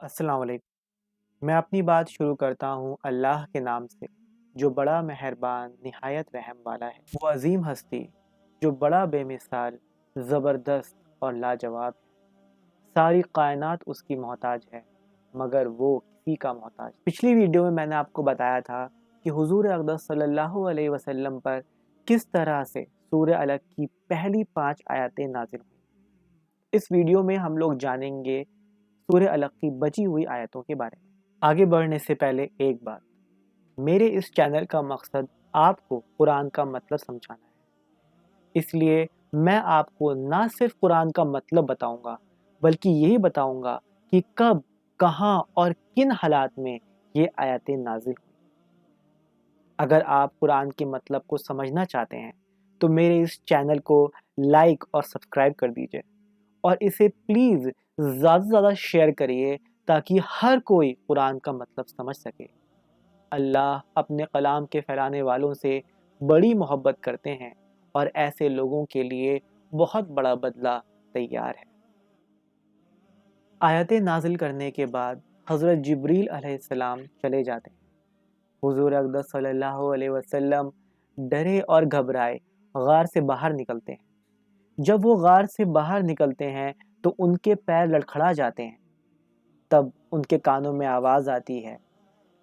السلام علیکم۔ میں اپنی بات شروع کرتا ہوں اللہ کے نام سے جو بڑا مہربان نہایت رحم والا ہے۔ وہ عظیم ہستی جو بڑا بے مثال، زبردست اور لاجواب ہے۔ ساری کائنات اس کی محتاج ہے مگر وہ کسی کا محتاج۔ پچھلی ویڈیو میں نے آپ کو بتایا تھا کہ حضور اقدس صلی اللہ علیہ وسلم پر کس طرح سے سورہ الگ کی پہلی 5 آیاتیں نازل ہوئی۔ اس ویڈیو میں ہم لوگ جانیں گے سورہ الگ کی بچی ہوئی آیتوں کے بارے میں۔ آگے بڑھنے سے پہلے ایک بات، میرے اس چینل کا مقصد آپ کو قرآن کا مطلب سمجھانا ہے، اس لیے میں آپ کو نہ صرف قرآن کا مطلب بتاؤں گا بلکہ یہی بتاؤں گا کہ کب، کہاں اور کن حالات میں یہ آیتیں نازل ہوئی۔ اگر آپ قرآن کے مطلب کو سمجھنا چاہتے ہیں تو میرے اس چینل کو لائک اور سبسکرائب کر دیجئے اور اسے پلیز زیادہ سے زیادہ شیئر کریے تاکہ ہر کوئی قرآن کا مطلب سمجھ سکے۔ اللہ اپنے کلام کے پھیلانے والوں سے بڑی محبت کرتے ہیں اور ایسے لوگوں کے لیے بہت بڑا بدلہ تیار ہے۔ آیتیں نازل کرنے کے بعد حضرت جبریل علیہ السلام چلے جاتے ہیں۔ حضور اقدس صلی اللہ علیہ وسلم ڈرے اور گھبرائے غار سے باہر نکلتے ہیں۔ جب وہ غار سے باہر نکلتے ہیں تو ان کے پیر لڑکھڑا جاتے ہیں۔ تب ان کے کانوں میں آواز آتی ہے،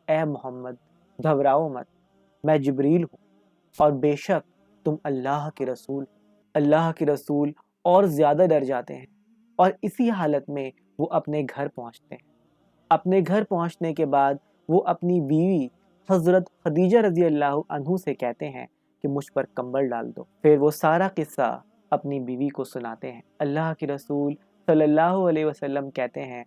اے محمد گھبراؤ مت، میں جبریل ہوں اور بے شک تم اللہ کے رسول۔ اللہ کے رسول اور زیادہ ڈر جاتے ہیں اور اسی حالت میں وہ اپنے گھر پہنچتے ہیں۔ اپنے گھر پہنچنے کے بعد وہ اپنی بیوی حضرت خدیجہ رضی اللہ عنہ سے کہتے ہیں کہ مجھ پر کمبل ڈال دو۔ پھر وہ سارا قصہ اپنی بیوی کو سناتے ہیں۔ اللہ کے رسول صلی اللہ علیہ وسلم کہتے ہیں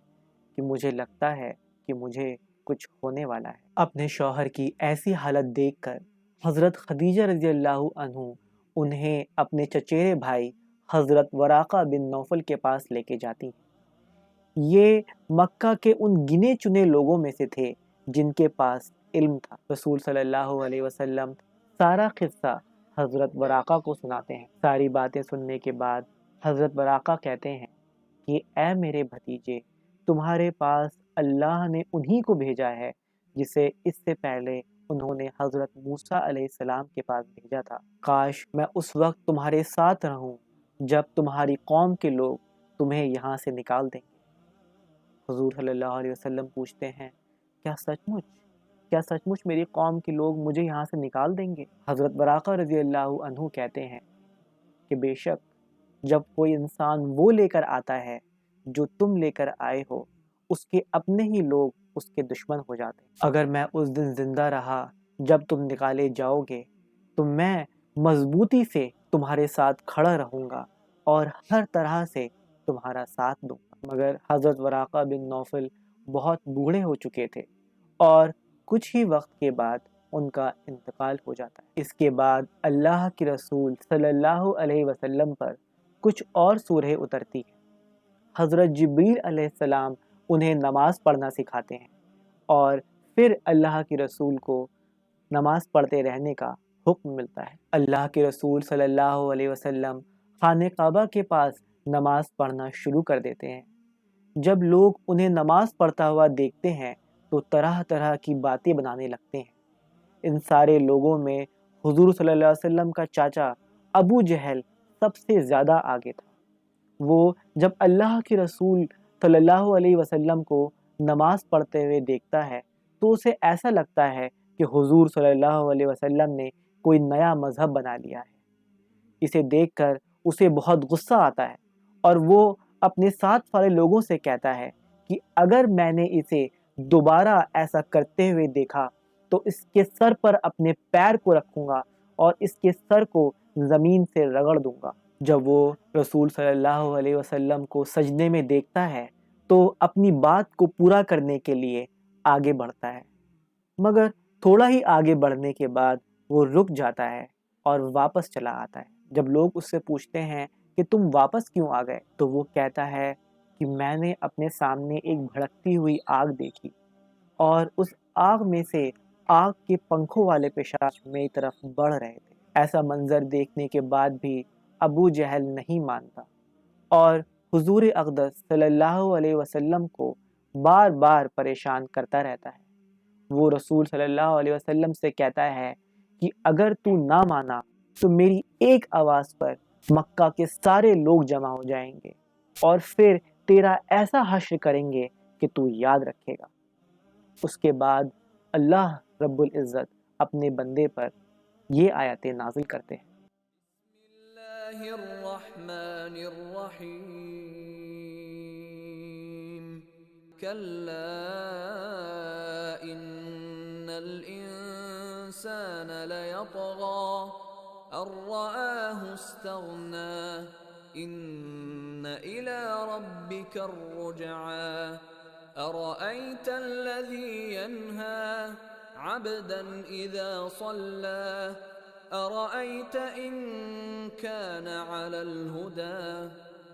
کہ مجھے لگتا ہے کہ مجھے کچھ ہونے والا ہے۔ اپنے شوہر کی ایسی حالت دیکھ کر حضرت خدیجہ رضی اللہ عنہ انہیں اپنے چچیرے بھائی حضرت ورقہ بن نوفل کے پاس لے کے جاتی ہیں۔ یہ مکہ کے ان گنے چنے لوگوں میں سے تھے جن کے پاس علم تھا۔ رسول صلی اللہ علیہ وسلم سارا قصہ حضرت ورقہ کو سناتے ہیں۔ ساری باتیں سننے کے بعد حضرت ورقہ کہتے ہیں کہ اے میرے بھتیجے، تمہارے پاس اللہ نے انہی کو بھیجا ہے جسے اس سے پہلے انہوں نے حضرت موسیٰ علیہ السلام کے پاس بھیجا تھا۔ کاش میں اس وقت تمہارے ساتھ رہوں جب تمہاری قوم کے لوگ تمہیں یہاں سے نکال دیں گے۔ حضور صلی اللہ علیہ وسلم پوچھتے ہیں، کیا سچ مچ میری قوم کے لوگ مجھے یہاں سے نکال دیں گے؟ حضرت ورقہ رضی اللہ عنہ کہتے ہیں کہ بے شک جب کوئی انسان وہ لے کر آتا ہے جو تم لے کر آئے ہو، اس کے اپنے ہی لوگ اس کے دشمن ہو جاتے ہیں۔ اگر میں اس دن زندہ رہا جب تم نکالے جاؤ گے تو میں مضبوطی سے تمہارے ساتھ کھڑا رہوں گا اور ہر طرح سے تمہارا ساتھ دوں گا۔ مگر حضرت ورقہ بن نوفل بہت بوڑھے ہو چکے تھے اور کچھ ہی وقت کے بعد ان کا انتقال ہو جاتا ہے۔ اس کے بعد اللہ کے رسول صلی اللہ علیہ وسلم پر کچھ اور سورہیں اترتی ہیں۔ حضرت جبریل علیہ السلام انہیں نماز پڑھنا سکھاتے ہیں اور پھر اللہ کے رسول کو نماز پڑھتے رہنے کا حکم ملتا ہے۔ اللہ کے رسول صلی اللہ علیہ وسلم خانہ کعبہ کے پاس نماز پڑھنا شروع کر دیتے ہیں۔ جب لوگ انہیں نماز پڑھتا ہوا دیکھتے ہیں تو طرح طرح کی باتیں بنانے لگتے ہیں۔ ان سارے لوگوں میں حضور صلی اللہ علیہ وسلم کا چاچا ابو جہل سب سے زیادہ آگے تھا۔ وہ جب اللہ کے رسول صلی اللہ علیہ وسلم کو نماز پڑھتے ہوئے دیکھتا ہے تو اسے ایسا لگتا ہے کہ حضور صلی اللہ علیہ وسلم نے کوئی نیا مذہب بنا لیا ہے۔ اسے دیکھ کر اسے بہت غصہ آتا ہے اور وہ اپنے ساتھ والے لوگوں سے کہتا ہے کہ اگر میں نے اسے دوبارہ ایسا کرتے ہوئے دیکھا تو اس کے سر پر اپنے پیر کو رکھوں گا اور اس کے سر کو زمین سے رگڑ دوں گا۔ جب وہ رسول صلی اللہ علیہ وسلم کو سجدے میں دیکھتا ہے تو اپنی بات کو پورا کرنے کے لیے آگے بڑھتا ہے، مگر تھوڑا ہی آگے بڑھنے کے بعد وہ رک جاتا ہے اور واپس چلا آتا ہے۔ جب لوگ اس سے پوچھتے ہیں کہ تم واپس کیوں آ گئے تو وہ کہتا ہے کہ میں نے اپنے سامنے ایک بھڑکتی ہوئی آگ دیکھی اور اس آگ میں سے آگ کے پنکھوں والے پشاش میری طرف بڑھ رہے تھے۔ ایسا منظر دیکھنے کے بعد بھی ابو جہل نہیں مانتا اور حضور اقدس صلی اللہ علیہ وسلم کو بار بار پریشان کرتا رہتا ہے۔ وہ رسول صلی اللہ علیہ وسلم سے کہتا ہے کہ اگر تو نہ مانا تو میری ایک آواز پر مکہ کے سارے لوگ جمع ہو جائیں گے اور پھر تیرا ایسا حشر کریں گے کہ تو یاد رکھے گا۔ اس کے بعد اللہ رب العزت اپنے بندے پر یہ آیتیں نازل کرتے ہیں۔ بسم اللہ الرحمن الرحیم کلا ان الانسان لیطغی ان رآہ استغنی ان الی ربک الرجعی ارأیت الذی ینہی عبدا اذا صلی أرأيت إن كان على الهدى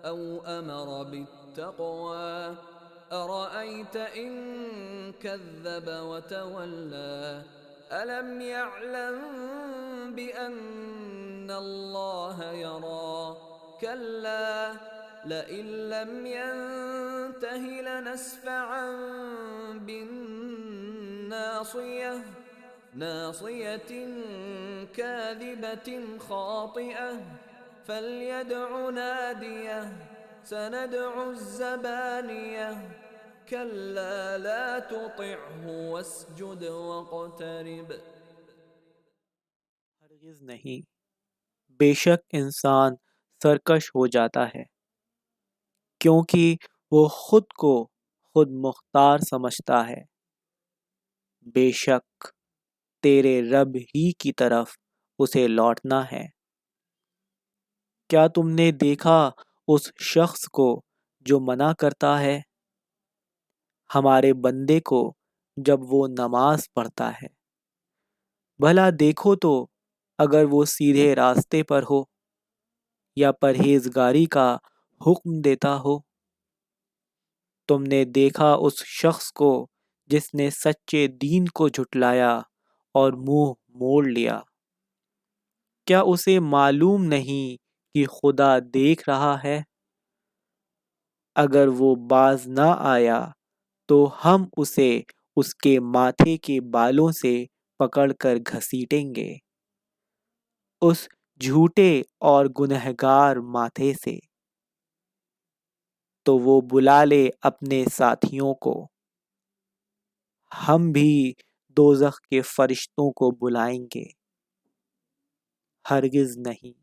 أو أمر بالتقوى أرأيت إن كذب وتولى ألم يعلم بأن الله يرى كلا لئن لم ينته لنسفعا بالناصية ناصية كاذبة خاطئة فليدع ناديه سندع الزبانية كلا لا تطعه واسجد واقترب۔ ہرگز نہیں، بے شک انسان سرکش ہو جاتا ہے کیونکہ وہ خود کو خود مختار سمجھتا ہے۔ بے شک تیرے رب ہی کی طرف اسے لوٹنا ہے۔ کیا تم نے دیکھا اس شخص کو جو منع کرتا ہے ہمارے بندے کو جب وہ نماز پڑھتا ہے؟ بھلا دیکھو تو اگر وہ سیدھے راستے پر ہو یا پرہیزگاری کا حکم دیتا ہو۔ تم نے دیکھا اس شخص کو جس نے سچے دین کو جھٹلایا اور منہ موڑ لیا۔ کیا اسے معلوم نہیں کہ خدا دیکھ رہا ہے؟ اگر وہ باز نہ آیا تو ہم اسے اس کے ماتھے کے بالوں سے پکڑ کر گھسیٹیں گے، اس جھوٹے اور گنہگار ماتھے سے۔ تو وہ بلا لے اپنے ساتھیوں کو، ہم بھی دوزخ کے فرشتوں کو بلائیں گے۔ ہرگز نہیں،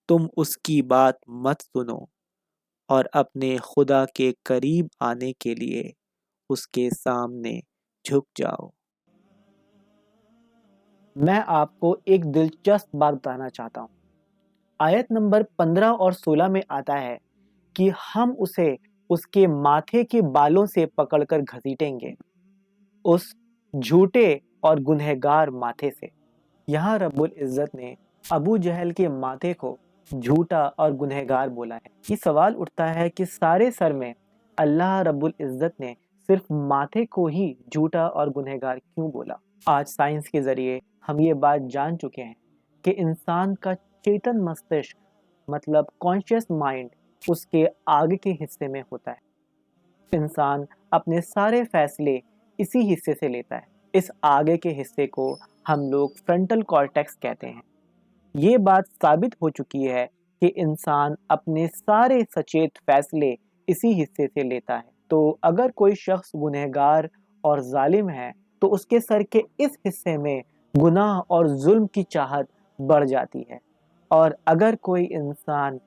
تم اس کی بات مت سنو اور اپنے خدا کے قریب آنے کے لیے اس کے سامنے جھک جاؤ۔ میں آپ کو ایک دلچسپ بات بتانا چاہتا ہوں۔ آیت نمبر 15 اور 16 میں آتا ہے کہ ہم اسے اس کے ماتھے کے بالوں سے پکڑ کر گھسیٹیں گے، اس جھوٹے اور گنہگار ماتھے سے۔ یہاں رب العزت نے ابو جہل کے ماتھے کو جھوٹا اور گنہگار بولا ہے۔ یہ سوال اٹھتا ہے کہ سارے سر میں اللہ رب العزت نے صرف ماتھے کو ہی جھوٹا اور گنہگار کیوں بولا؟ آج سائنس کے ذریعے ہم یہ بات جان چکے ہیں کہ انسان کا چیتن مستشک مطلب کانشیس مائنڈ اس کے آگے کے حصے میں ہوتا ہے۔ انسان اپنے سارے فیصلے اسی حصے سے لیتا ہے۔ اس آگے کے حصے کو ہم لوگ فرنٹل کارٹیکس کہتے ہیں۔ یہ بات ثابت ہو چکی ہے کہ انسان اپنے سارے سچیت فیصلے اسی حصے سے لیتا ہے۔ تو اگر کوئی شخص گنہگار اور ظالم ہے تو اس کے سر کے اس حصے میں گناہ اور ظلم کی چاہت بڑھ جاتی ہے، اور اگر کوئی انسان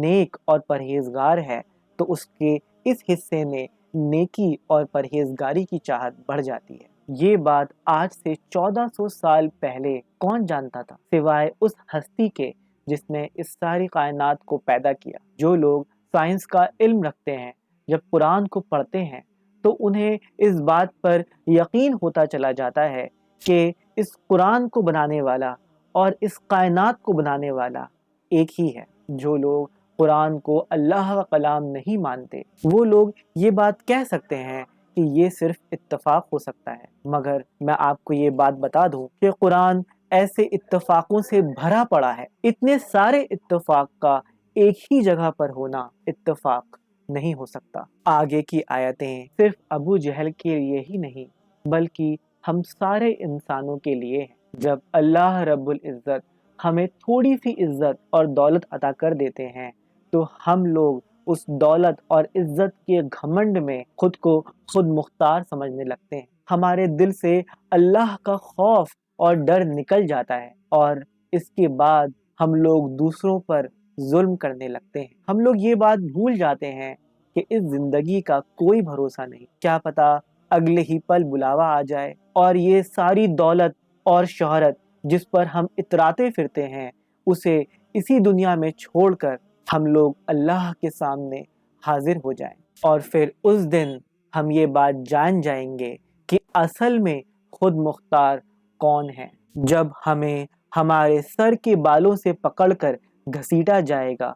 نیک اور پرہیزگار ہے تو اس کے اس حصے میں نیکی اور پرہیزگاری کی چاہت بڑھ جاتی ہے۔ یہ بات آج سے 1400 سال پہلے کون جانتا تھا سوائے اس ہستی کے جس نے اس ساری کائنات کو پیدا کیا۔ جو لوگ سائنس کا علم رکھتے ہیں جب قرآن کو پڑھتے ہیں تو انہیں اس بات پر یقین ہوتا چلا جاتا ہے کہ اس قرآن کو بنانے والا اور اس کائنات کو بنانے والا ایک ہی ہے۔ جو لوگ قرآن کو اللہ کا کلام نہیں مانتے وہ لوگ یہ بات کہہ سکتے ہیں کہ یہ صرف اتفاق ہو سکتا ہے، مگر میں آپ کو یہ بات بتا دوں کہ قرآن ایسے اتفاقوں سے بھرا پڑا ہے۔ اتنے سارے اتفاق کا ایک ہی جگہ پر ہونا اتفاق نہیں ہو سکتا۔ آگے کی آیتیں صرف ابو جہل کے لیے ہی نہیں بلکہ ہم سارے انسانوں کے لیے ہیں۔ جب اللہ رب العزت ہمیں تھوڑی سی عزت اور دولت عطا کر دیتے ہیں تو ہم لوگ اس دولت اور عزت کے گھمنڈ میں خود کو خود مختار سمجھنے لگتے ہیں۔ ہمارے دل سے اللہ کا خوف اور ڈر نکل جاتا ہے اور اس کے بعد ہم لوگ دوسروں پر ظلم کرنے لگتے ہیں۔ ہم لوگ یہ بات بھول جاتے ہیں کہ اس زندگی کا کوئی بھروسہ نہیں، کیا پتا اگلے ہی پل بلاوا آ جائے اور یہ ساری دولت اور شہرت جس پر ہم اتراتے پھرتے ہیں اسے اسی دنیا میں چھوڑ کر ہم لوگ اللہ کے سامنے حاضر ہو جائیں، اور پھر اس دن ہم یہ بات جان جائیں گے کہ اصل میں خود مختار کون ہے۔ جب ہمیں ہمارے سر کے بالوں سے پکڑ کر گھسیٹا جائے گا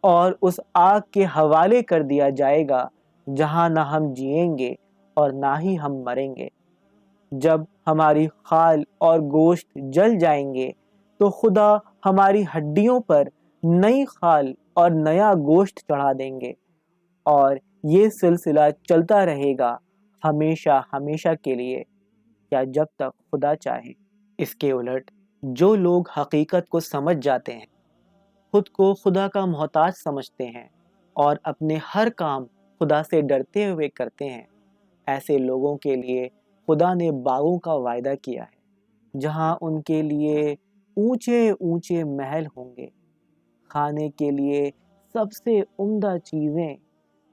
اور اس آگ کے حوالے کر دیا جائے گا جہاں نہ ہم جئیں گے اور نہ ہی ہم مریں گے۔ جب ہماری خال اور گوشت جل جائیں گے تو خدا ہماری ہڈیوں پر نئی خال اور نیا گوشت چڑھا دیں گے، اور یہ سلسلہ چلتا رہے گا ہمیشہ ہمیشہ کے لیے، یا جب تک خدا چاہے۔ اس کے الٹ جو لوگ حقیقت کو سمجھ جاتے ہیں، خود کو خدا کا محتاج سمجھتے ہیں اور اپنے ہر کام خدا سے ڈرتے ہوئے کرتے ہیں، ایسے لوگوں کے لیے خدا نے باغوں کا وعدہ کیا ہے جہاں ان کے لیے اونچے اونچے محل ہوں گے، کھانے کے لیے سب سے عمدہ چیزیں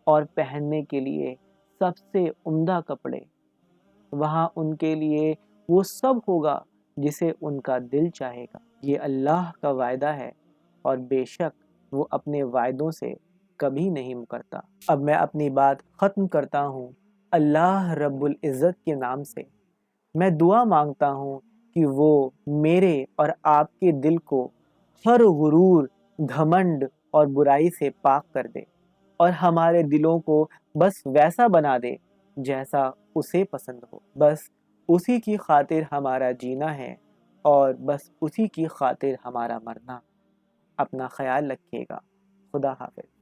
اور پہننے کے لیے سب سے عمدہ کپڑے۔ وہاں ان کے لیے وہ سب ہوگا جسے ان کا دل چاہے گا۔ یہ اللہ کا وعدہ ہے اور بے شک وہ اپنے وعدوں سے کبھی نہیں مکرتا۔ اب میں اپنی بات ختم کرتا ہوں اللہ رب العزت کے نام سے۔ میں دعا مانگتا ہوں کہ وہ میرے اور آپ کے دل کو ہر غرور، گھمنڈ اور برائی سے پاک کر دے اور ہمارے دلوں کو بس ویسا بنا دے جیسا اسے پسند ہو۔ بس اسی کی خاطر ہمارا جینا ہے اور بس اسی کی خاطر ہمارا مرنا۔ اپنا خیال رکھیے گا۔ خدا حافظ۔